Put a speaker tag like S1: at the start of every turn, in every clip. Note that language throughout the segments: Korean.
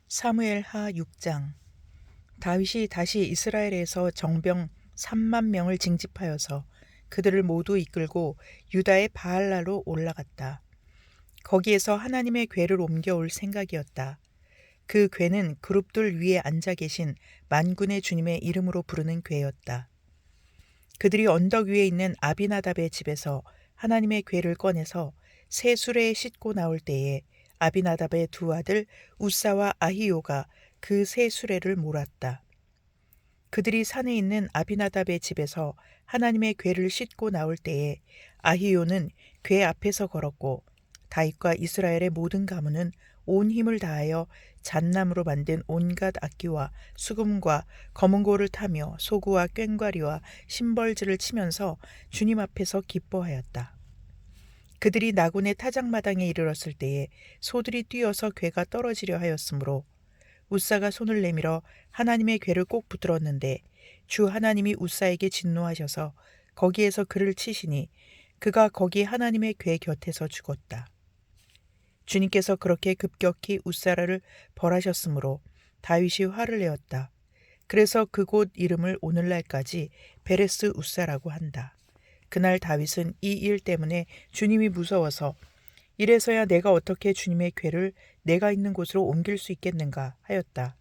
S1: 사무엘하 6장. 다윗이 다시 이스라엘에서 정병 3만 명을 징집하여서 그들을 모두 이끌고 유다의 바알라로 올라갔다. 거기에서 하나님의 궤를 옮겨올 생각이었다. 그 궤는 그룹들 위에 앉아 계신 만군의 주님의 이름으로 부르는 궤였다. 그들이 언덕 위에 있는 아비나답의 집에서 하나님의 궤를 꺼내서 새 수레에 싣고 나올 때에 아비나답의 두 아들 우사와 아히요가 그 새 수레를 몰았다. 그들이 산에 있는 아비나답의 집에서 하나님의 궤를 싣고 나올 때에 아히요는 궤 앞에서 걸었고 다윗과 이스라엘의 모든 가문은 온 힘을 다하여 잣나무로 만든 온갖 악기와 수금과 검은고를 타며 소구와 꽹과리와 심벌즈를 치면서 주님 앞에서 기뻐하였다. 그들이 나군의 타작마당에 이르렀을 때에 소들이 뛰어서 궤가 떨어지려 하였으므로 우사가 손을 내밀어 하나님의 궤를 꼭 붙들었는데 주 하나님이 우사에게 진노하셔서 거기에서 그를 치시니 그가 거기 하나님의 궤 곁에서 죽었다. 주님께서 그렇게 급격히 우사를 벌하셨으므로 다윗이 화를 내었다. 그래서 그곳 이름을 오늘날까지 베레스 우사라고 한다. 그날 다윗은 이 일 때문에 주님이 무서워서 이래서야 내가 어떻게 주님의 궤를 내가 있는 곳으로 옮길 수 있겠는가 하였다.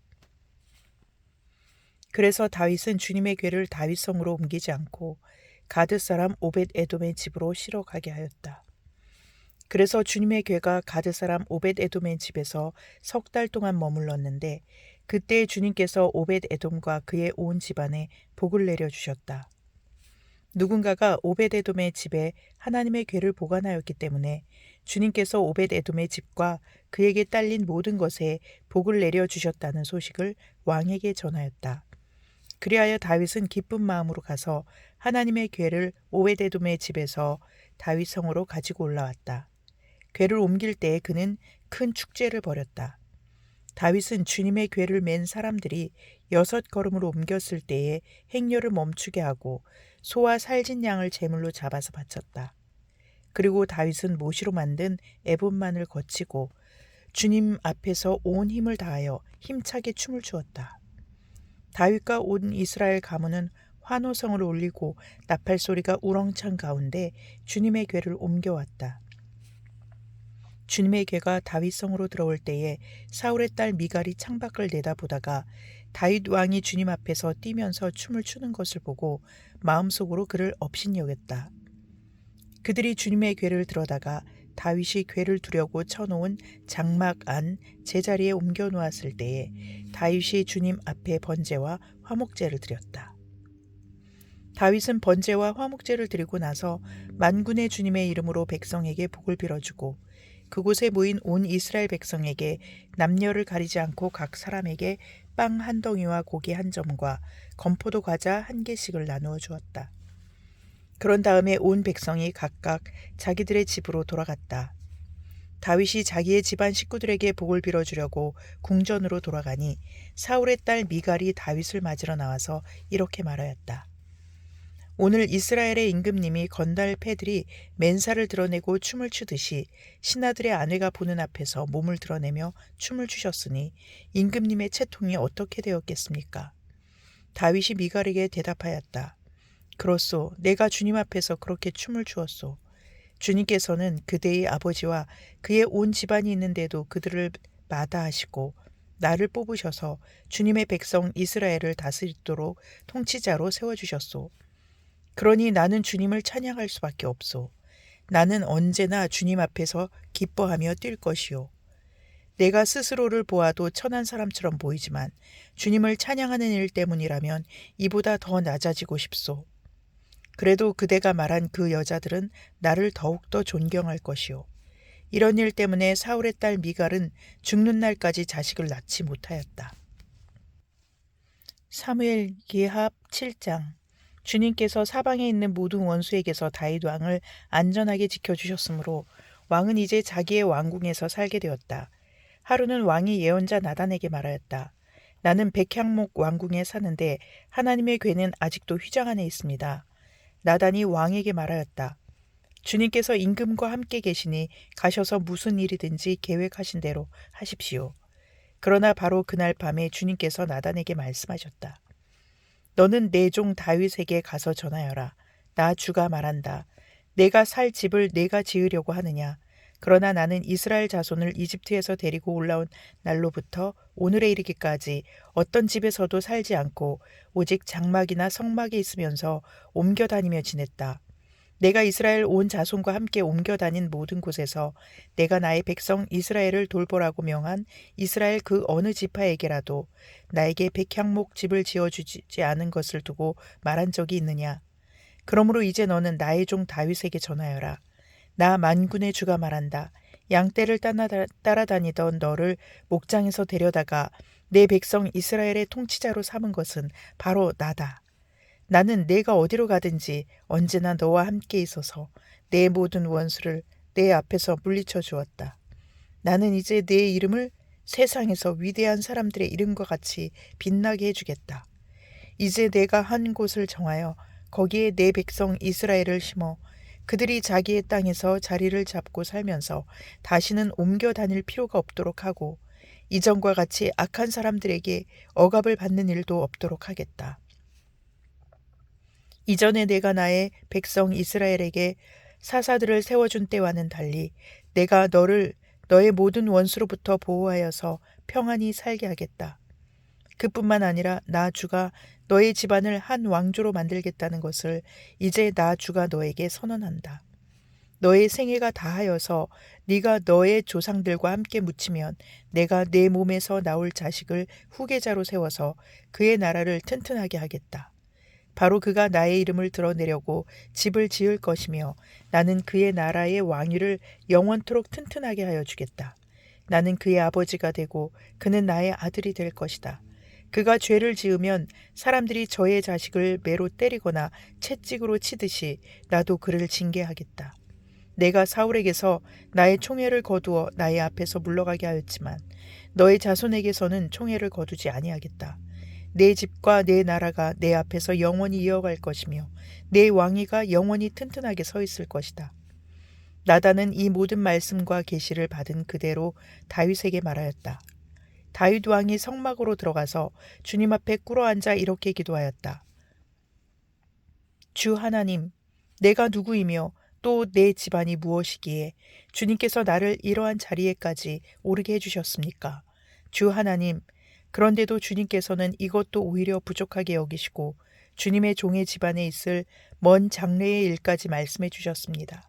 S1: 그래서 다윗은 주님의 궤를 다윗성으로 옮기지 않고 가드 사람 오벳 에돔의 집으로 실어 가게 하였다. 그래서 주님의 궤가 가드 사람 오벳 에돔의 집에서 석 달 동안 머물렀는데 그때 주님께서 오벳 에돔과 그의 온 집안에 복을 내려 주셨다. 누군가가 오벳 에돔의 집에 하나님의 궤를 보관하였기 때문에 주님께서 오벳 에돔의 집과 그에게 딸린 모든 것에 복을 내려 주셨다는 소식을 왕에게 전하였다. 그리하여 다윗은 기쁜 마음으로 가서 하나님의 궤를 오벳 에돔의 집에서 다윗 성으로 가지고 올라왔다. 궤를 옮길 때에 그는 큰 축제를 벌였다. 다윗은 주님의 궤를 맨 사람들이 6걸음으로 옮겼을 때에 행렬을 멈추게 하고 소와 살진 양을 제물로 잡아서 바쳤다. 그리고 다윗은 모시로 만든 에봇만을 거치고 주님 앞에서 온 힘을 다하여 힘차게 춤을 추었다. 다윗과 온 이스라엘 가문은 환호성을 올리고 나팔 소리가 우렁찬 가운데 주님의 궤를 옮겨왔다. 주님의 궤가 다윗성으로 들어올 때에 사울의 딸 미갈이 창밖을 내다보다가 다윗 왕이 주님 앞에서 뛰면서 춤을 추는 것을 보고 마음속으로 그를 업신여겼다. 그들이 주님의 궤를 들어다가 다윗이 궤를 두려고 쳐놓은 장막 안 제자리에 옮겨 놓았을 때에 다윗이 주님 앞에 번제와 화목제를 드렸다. 다윗은 번제와 화목제를 드리고 나서 만군의 주님의 이름으로 백성에게 복을 빌어주고 그곳에 모인 온 이스라엘 백성에게 남녀를 가리지 않고 각 사람에게 빵 한 덩이와 고기 한 점과 건포도 과자 한 개씩을 나누어 주었다. 그런 다음에 온 백성이 각각 자기들의 집으로 돌아갔다. 다윗이 자기의 집안 식구들에게 복을 빌어주려고 궁전으로 돌아가니 사울의 딸 미갈이 다윗을 맞으러 나와서 이렇게 말하였다. 오늘 이스라엘의 임금님이 건달 패들이 맨살을 드러내고 춤을 추듯이 신하들의 아내가 보는 앞에서 몸을 드러내며 춤을 추셨으니 임금님의 채통이 어떻게 되었겠습니까? 다윗이 미갈에게 대답하였다. 그렇소, 내가 주님 앞에서 그렇게 춤을 추었소. 주님께서는 그대의 아버지와 그의 온 집안이 있는데도 그들을 마다하시고 나를 뽑으셔서 주님의 백성 이스라엘을 다스리도록 통치자로 세워주셨소. 그러니 나는 주님을 찬양할 수밖에 없소. 나는 언제나 주님 앞에서 기뻐하며 뛸 것이요. 내가 스스로를 보아도 천한 사람처럼 보이지만 주님을 찬양하는 일 때문이라면 이보다 더 낮아지고 싶소. 그래도 그대가 말한 그 여자들은 나를 더욱더 존경할 것이요. 이런 일 때문에 사울의 딸 미갈은 죽는 날까지 자식을 낳지 못하였다. 사무엘 기하 7장. 주님께서 사방에 있는 모든 원수에게서 다윗 왕을 안전하게 지켜주셨으므로 왕은 이제 자기의 왕궁에서 살게 되었다. 하루는 왕이 예언자 나단에게 말하였다. 나는 백향목 왕궁에 사는데 하나님의 궤는 아직도 휘장 안에 있습니다. 나단이 왕에게 말하였다. 주님께서 임금과 함께 계시니 가셔서 무슨 일이든지 계획하신 대로 하십시오. 그러나 바로 그날 밤에 주님께서 나단에게 말씀하셨다. 너는 내 종 다윗에게 가서 전하여라. 나 주가 말한다. 내가 살 집을 내가 지으려고 하느냐. 그러나 나는 이스라엘 자손을 이집트에서 데리고 올라온 날로부터 오늘에 이르기까지 어떤 집에서도 살지 않고 오직 장막이나 성막에 있으면서 옮겨 다니며 지냈다. 내가 이스라엘 온 자손과 함께 옮겨 다닌 모든 곳에서 내가 나의 백성 이스라엘을 돌보라고 명한 이스라엘 그 어느 지파에게라도 나에게 백향목 집을 지어주지 않은 것을 두고 말한 적이 있느냐. 그러므로 이제 너는 나의 종 다윗에게 전하여라. 나 만군의 주가 말한다. 양떼를 따라다니던 너를 목장에서 데려다가 내 백성 이스라엘의 통치자로 삼은 것은 바로 나다. 나는 내가 어디로 가든지 언제나 너와 함께 있어서 내 모든 원수를 내 앞에서 물리쳐 주었다. 나는 이제 내 이름을 세상에서 위대한 사람들의 이름과 같이 빛나게 해주겠다. 이제 내가 한 곳을 정하여 거기에 내 백성 이스라엘을 심어 그들이 자기의 땅에서 자리를 잡고 살면서 다시는 옮겨 다닐 필요가 없도록 하고 이전과 같이 악한 사람들에게 억압을 받는 일도 없도록 하겠다. 이전에 내가 나의 백성 이스라엘에게 사사들을 세워준 때와는 달리 내가 너를 너의 모든 원수로부터 보호하여서 평안히 살게 하겠다. 그뿐만 아니라 나 주가 너의 집안을 한 왕조로 만들겠다는 것을 이제 나 주가 너에게 선언한다. 너의 생애가 다하여서 네가 너의 조상들과 함께 묻히면 내가 내 몸에서 나올 자식을 후계자로 세워서 그의 나라를 튼튼하게 하겠다. 바로 그가 나의 이름을 드러내려고 집을 지을 것이며 나는 그의 나라의 왕위를 영원토록 튼튼하게 하여 주겠다. 나는 그의 아버지가 되고 그는 나의 아들이 될 것이다. 그가 죄를 지으면 사람들이 저의 자식을 매로 때리거나 채찍으로 치듯이 나도 그를 징계하겠다. 내가 사울에게서 나의 총애를 거두어 나의 앞에서 물러가게 하였지만 너의 자손에게서는 총애를 거두지 아니하겠다. 내 집과 내 나라가 내 앞에서 영원히 이어갈 것이며 내 왕위가 영원히 튼튼하게 서 있을 것이다. 나단은 이 모든 말씀과 계시를 받은 그대로 다윗에게 말하였다. 다윗 왕이 성막으로 들어가서 주님 앞에 꿇어앉아 이렇게 기도하였다. 주 하나님, 내가 누구이며 또 내 집안이 무엇이기에 주님께서 나를 이러한 자리에까지 오르게 해주셨습니까? 주 하나님, 그런데도 주님께서는 이것도 오히려 부족하게 여기시고 주님의 종의 집안에 있을 먼 장래의 일까지 말씀해 주셨습니다.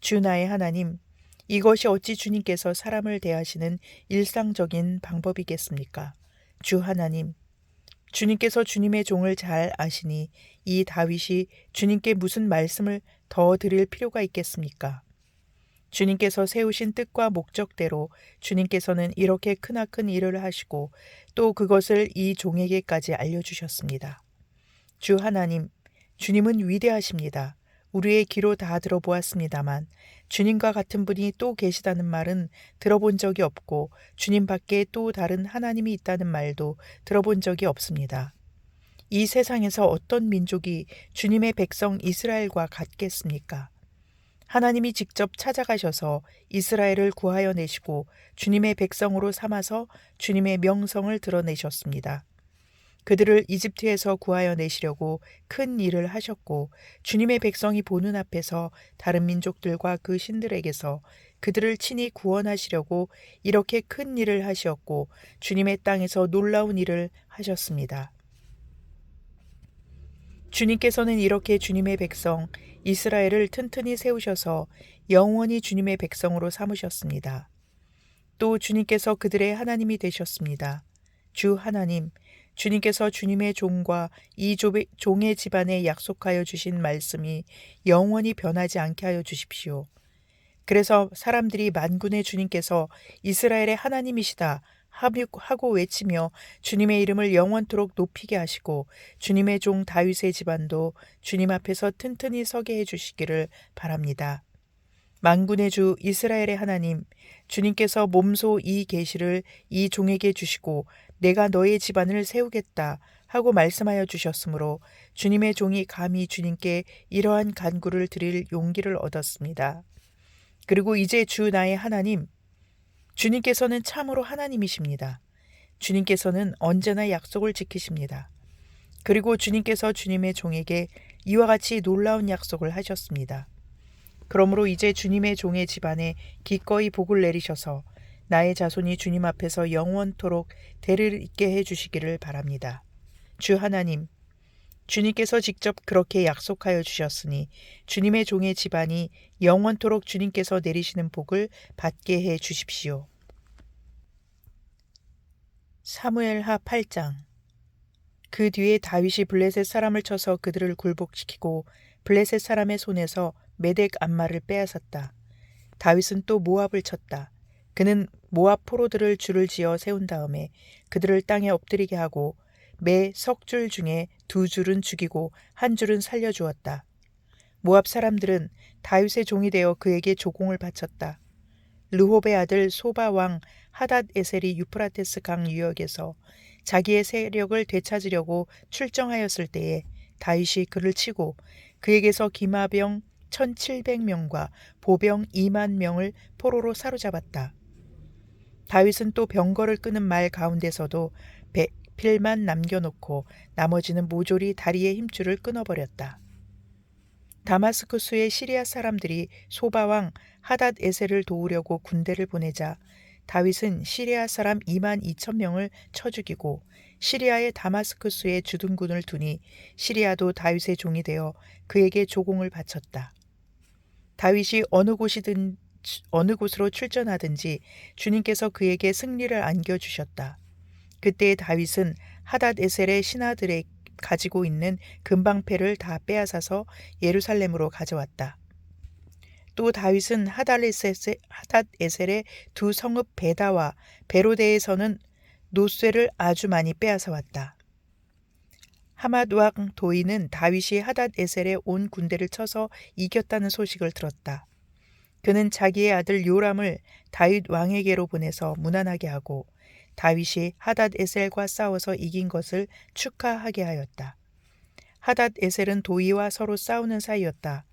S1: 주 나의 하나님, 이것이 어찌 주님께서 사람을 대하시는 일상적인 방법이겠습니까? 주 하나님, 주님께서 주님의 종을 잘 아시니 이 다윗이 주님께 무슨 말씀을 더 드릴 필요가 있겠습니까? 주님께서 세우신 뜻과 목적대로 주님께서는 이렇게 크나큰 일을 하시고 또 그것을 이 종에게까지 알려주셨습니다. 주 하나님, 주님은 위대하십니다. 우리의 귀로 다 들어보았습니다만 주님과 같은 분이 또 계시다는 말은 들어본 적이 없고 주님 밖에 또 다른 하나님이 있다는 말도 들어본 적이 없습니다. 이 세상에서 어떤 민족이 주님의 백성 이스라엘과 같겠습니까? 하나님이 직접 찾아가셔서 이스라엘을 구하여 내시고 주님의 백성으로 삼아서 주님의 명성을 드러내셨습니다. 그들을 이집트에서 구하여 내시려고 큰 일을 하셨고 주님의 백성이 보는 앞에서 다른 민족들과 그 신들에게서 그들을 친히 구원하시려고 이렇게 큰 일을 하셨고 주님의 땅에서 놀라운 일을 하셨습니다. 주님께서는 이렇게 주님의 백성 이스라엘을 튼튼히 세우셔서 영원히 주님의 백성으로 삼으셨습니다. 또 주님께서 그들의 하나님이 되셨습니다. 주 하나님, 주님께서 주님의 종과 이 종의 집안에 약속하여 주신 말씀이 영원히 변하지 않게 하여 주십시오. 그래서 사람들이 만군의 주님께서 이스라엘의 하나님이시다 하고 외치며 주님의 이름을 영원토록 높이게 하시고 주님의 종 다윗의 집안도 주님 앞에서 튼튼히 서게 해주시기를 바랍니다. 만군의 주 이스라엘의 하나님, 주님께서 몸소 이 계시를 이 종에게 주시고 내가 너의 집안을 세우겠다 하고 말씀하여 주셨으므로 주님의 종이 감히 주님께 이러한 간구를 드릴 용기를 얻었습니다. 그리고 이제 주 나의 하나님, 주님께서는 참으로 하나님이십니다. 주님께서는 언제나 약속을 지키십니다. 그리고 주님께서 주님의 종에게 이와 같이 놀라운 약속을 하셨습니다. 그러므로 이제 주님의 종의 집안에 기꺼이 복을 내리셔서 나의 자손이 주님 앞에서 영원토록 대를 잇게 해주시기를 바랍니다. 주 하나님, 주님께서 직접 그렇게 약속하여 주셨으니 주님의 종의 집안이 영원토록 주님께서 내리시는 복을 받게 해 주십시오. 사무엘하 8장. 그 뒤에 다윗이 블레셋 사람을 쳐서 그들을 굴복시키고 블레셋 사람의 손에서 메덱 암마를 빼앗았다. 다윗은 또 모압을 쳤다. 그는 모압 포로들을 줄을 지어 세운 다음에 그들을 땅에 엎드리게 하고 매 석줄 중에 2줄은 죽이고 1줄은 살려주었다. 모압 사람들은 다윗의 종이 되어 그에게 조공을 바쳤다. 르홉의 아들 소바 왕 하닷 에셀이 유프라테스 강 유역에서 자기의 세력을 되찾으려고 출정하였을 때에 다윗이 그를 치고 그에게서 기마병 1700명과 보병 2만 명을 포로로 사로잡았다. 다윗은 또 병거를 끄는 말 가운데서도 필만 남겨놓고 나머지는 모조리 다리의 힘줄을 끊어버렸다. 다마스쿠스의 시리아 사람들이 소바왕 하닷 에셀을 도우려고 군대를 보내자 다윗은 시리아 사람 2만 2천 명을 쳐 죽이고 시리아의 다마스쿠스에 주둔군을 두니 시리아도 다윗의 종이 되어 그에게 조공을 바쳤다. 다윗이 어느 곳으로 출전하든지 주님께서 그에게 승리를 안겨주셨다. 그때 다윗은 하닷 에셀의 신하들의 가지고 있는 금방패를 다 빼앗아서 예루살렘으로 가져왔다. 또 다윗은 하닷 에셀의 두 성읍 베다와 베로데에서는 노쇠를 아주 많이 빼앗아 왔다. 하맛 왕 도이는 다윗이 하닷 에셀에 온 군대를 쳐서 이겼다는 소식을 들었다. 그는 자기의 아들 요람을 다윗 왕에게로 보내서 무난하게 하고 다윗이 하닷 에셀과 싸워서 이긴 것을 축하하게 하였다. 하닷 에셀은 도이와 서로 싸우는 사이였다.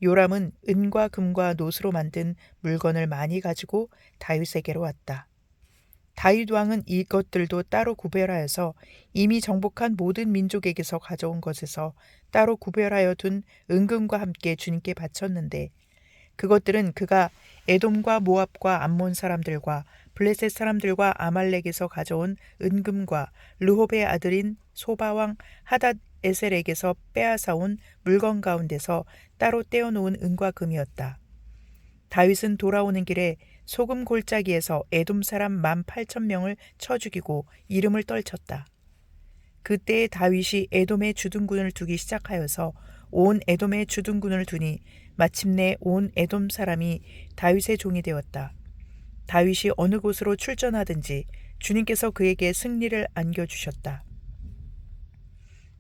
S1: 요람은 은과 금과 노스로 만든 물건을 많이 가지고 다윗에게로 왔다. 다윗 왕은 이것들도 따로 구별하여서 이미 정복한 모든 민족에게서 가져온 것에서 따로 구별하여 둔 은금과 함께 주님께 바쳤는데 그것들은 그가 에돔과 모압과 암몬 사람들과 블레셋 사람들과 아말렉에서 가져온 은금과 르홉의 아들인 소바왕 하닷 에셀에게서 빼앗아온 물건 가운데서 따로 떼어놓은 은과 금이었다. 다윗은 돌아오는 길에 소금 골짜기에서 에돔 사람 18,000명을 쳐 죽이고 이름을 떨쳤다. 그때에 다윗이 에돔의 주둔군을 두기 시작하여서 온 에돔의 주둔군을 두니 마침내 온 에돔 사람이 다윗의 종이 되었다. 다윗이 어느 곳으로 출전하든지 주님께서 그에게 승리를 안겨주셨다.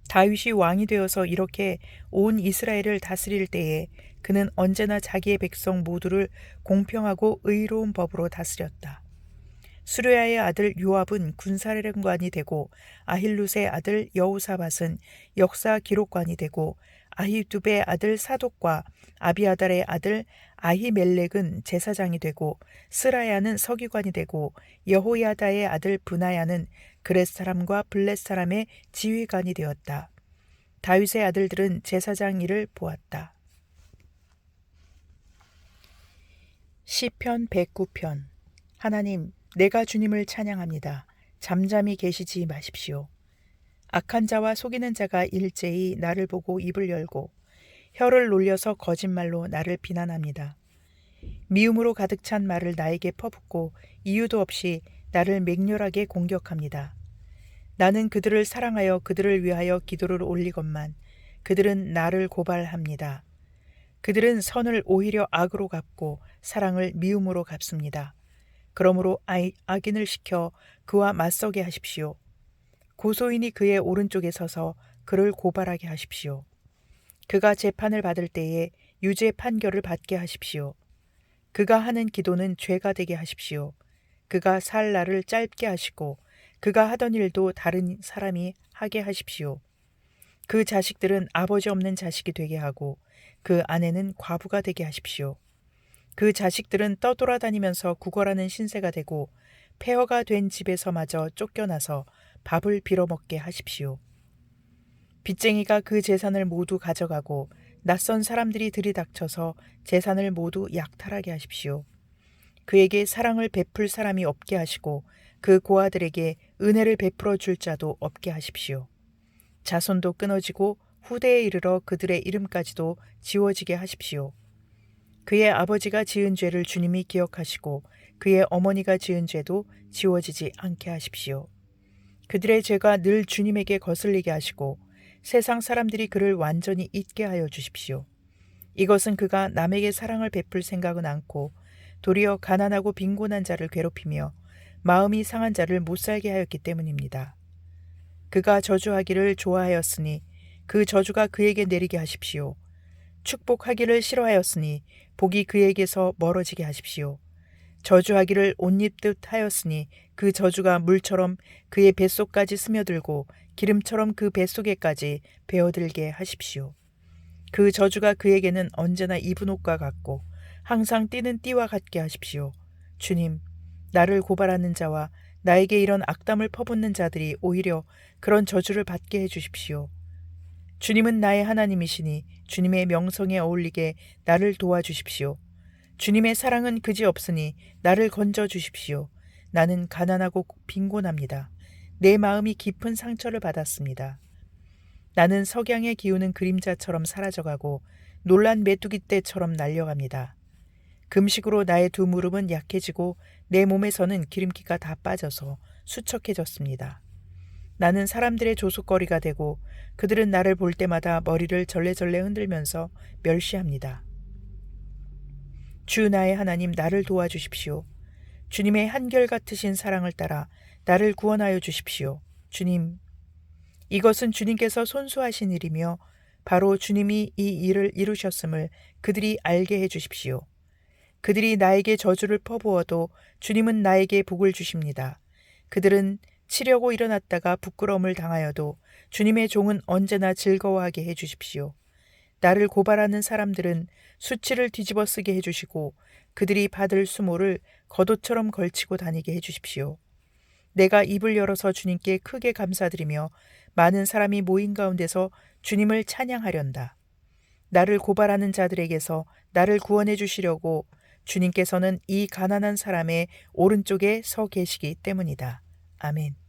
S1: 다윗이 왕이 되어서 이렇게 온 이스라엘을 다스릴 때에 그는 언제나 자기의 백성 모두를 공평하고 의로운 법으로 다스렸다. 수르야의 아들 요압은 군사령관이 되고 아힐룻의 아들 여호사밧은 역사 기록관이 되고 아히두베의 아들 사독과 아비아달의 아들 아히멜렉은 제사장이 되고 스라야는 서기관이 되고 여호야다의 아들 브나야는 그렛 사람과 블렛 사람의 지휘관이 되었다. 다윗의 아들들은 제사장 일을 보았다. 시편 109편. 하나님, 내가 주님을 찬양합니다. 잠잠히 계시지 마십시오. 악한 자와 속이는 자가 일제히 나를 보고 입을 열고 혀를 놀려서 거짓말로 나를 비난합니다. 미움으로 가득 찬 말을 나에게 퍼붓고 이유도 없이 나를 맹렬하게 공격합니다. 나는 그들을 사랑하여 그들을 위하여 기도를 올리건만 그들은 나를 고발합니다. 그들은 선을 오히려 악으로 갚고 사랑을 미움으로 갚습니다. 그러므로 악인을 시켜 그와 맞서게 하십시오. 고소인이 그의 오른쪽에 서서 그를 고발하게 하십시오. 그가 재판을 받을 때에 유죄 판결을 받게 하십시오. 그가 하는 기도는 죄가 되게 하십시오. 그가 살 날을 짧게 하시고 그가 하던 일도 다른 사람이 하게 하십시오. 그 자식들은 아버지 없는 자식이 되게 하고 그 아내는 과부가 되게 하십시오. 그 자식들은 떠돌아다니면서 구걸하는 신세가 되고 폐허가 된 집에서마저 쫓겨나서 밥을 빌어먹게 하십시오. 빚쟁이가 그 재산을 모두 가져가고 낯선 사람들이 들이닥쳐서 재산을 모두 약탈하게 하십시오. 그에게 사랑을 베풀 사람이 없게 하시고 그 고아들에게 은혜를 베풀어 줄 자도 없게 하십시오. 자손도 끊어지고 후대에 이르러 그들의 이름까지도 지워지게 하십시오. 그의 아버지가 지은 죄를 주님이 기억하시고 그의 어머니가 지은 죄도 지워지지 않게 하십시오. 그들의 죄가 늘 주님에게 거슬리게 하시고 세상 사람들이 그를 완전히 잊게 하여 주십시오. 이것은 그가 남에게 사랑을 베풀 생각은 않고 도리어 가난하고 빈곤한 자를 괴롭히며 마음이 상한 자를 못살게 하였기 때문입니다. 그가 저주하기를 좋아하였으니 그 저주가 그에게 내리게 하십시오. 축복하기를 싫어하였으니 복이 그에게서 멀어지게 하십시오. 저주하기를 옷 입듯 하였으니 그 저주가 물처럼 그의 뱃속까지 스며들고 기름처럼 그 뱃속에까지 베어들게 하십시오. 그 저주가 그에게는 언제나 입은 옷과 같고 항상 띠는 띠와 같게 하십시오. 주님, 나를 고발하는 자와 나에게 이런 악담을 퍼붓는 자들이 오히려 그런 저주를 받게 해주십시오. 주님은 나의 하나님이시니 주님의 명성에 어울리게 나를 도와주십시오. 주님의 사랑은 그지없으니 나를 건져주십시오. 나는 가난하고 빈곤합니다. 내 마음이 깊은 상처를 받았습니다. 나는 석양에 기우는 그림자처럼 사라져가고 놀란 메뚜기 떼처럼 날려갑니다. 금식으로 나의 두 무릎은 약해지고 내 몸에서는 기름기가 다 빠져서 수척해졌습니다. 나는 사람들의 조속거리가 되고 그들은 나를 볼 때마다 머리를 절레절레 흔들면서 멸시합니다. 주 나의 하나님, 나를 도와주십시오. 주님의 한결같으신 사랑을 따라 나를 구원하여 주십시오. 주님, 이것은 주님께서 손수하신 일이며 바로 주님이 이 일을 이루셨음을 그들이 알게 해 주십시오. 그들이 나에게 저주를 퍼부어도 주님은 나에게 복을 주십니다. 그들은 치려고 일어났다가 부끄러움을 당하여도 주님의 종은 언제나 즐거워하게 해 주십시오. 나를 고발하는 사람들은 수치를 뒤집어 쓰게 해 주시고 그들이 받을 수모를 겉옷처럼 걸치고 다니게 해 주십시오. 내가 입을 열어서 주님께 크게 감사드리며 많은 사람이 모인 가운데서 주님을 찬양하련다. 나를 고발하는 자들에게서 나를 구원해 주시려고 주님께서는 이 가난한 사람의 오른쪽에 서 계시기 때문이다. 아멘.